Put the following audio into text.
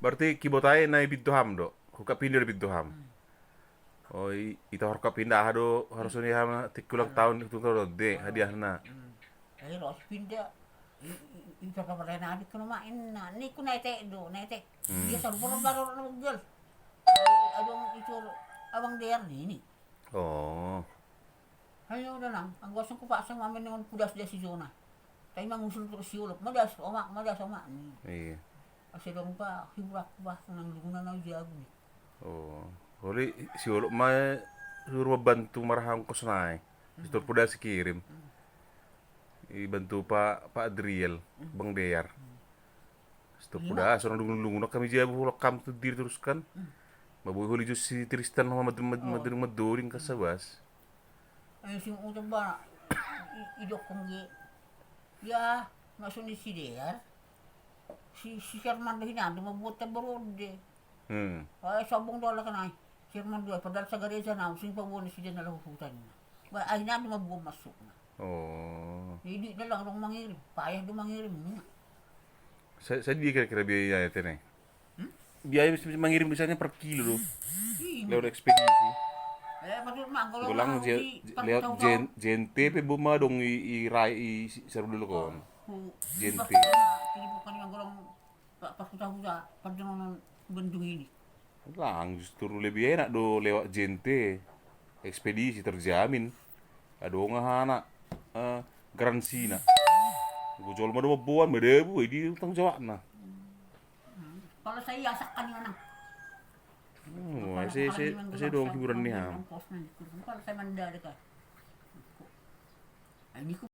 Berarti kibotai na ibintu ham do. Huka pindah ibintu ham. Oh, ita harus pindah do harus ni ham tikulang tahun itu tuh de hadiah na. Ay ros pindah ipapapalay adik ko main na ni ko naite do naite dia sa boro baro na gel ay adong itur abang der ni Oh, ayo na lang ang gosong ko pa sa mamin ng pudas dia si zona tay mangusul ko si ulok madas oma ni iya. kasi dong pa hibrak ba nang luguna na jago ni Oh, holi si ulok mah suruh bantu marahang ko sunai. Sitor puda si kirim. Ibantu Pak Adriel, Bang Deyar. Sitor puda sorang dungun-dungun kami jabu hulak kam tu diri teruskan. Mabuhi huli jus si Tristan sama maduring kasabas. ay sing utang ba idok kong gi ya masuni si der si Sherman din na mabuot ta barode ay sabong dola ka na Sherman dola padal sa gareza na sing pabon si den na lahutan na ba ay na mabuo masuk na Oh, hindi na lang rong mangirim payah do mangirim na saya dia kira-kira biayanya itu nih. Biaya mesti mengirim misalnya per kilo loh, lewat ekspedisi. matul ma kalau Gulang lewat jente pe buma dong i rai i seru dulu kon. Jente. ini bukan yang golong pas kita udah perjalanan bendung ini Lang justru lebih enak do lewat jente. Ekspedisi terjamin. Ado ngahana garansi na. Gue jual madu mabuan medebu di tanggung jawab na. kalau saya yasak kan yang Oh, saya dong hiburan nih ham. kalau saya mandar ka. Ay, hindi ko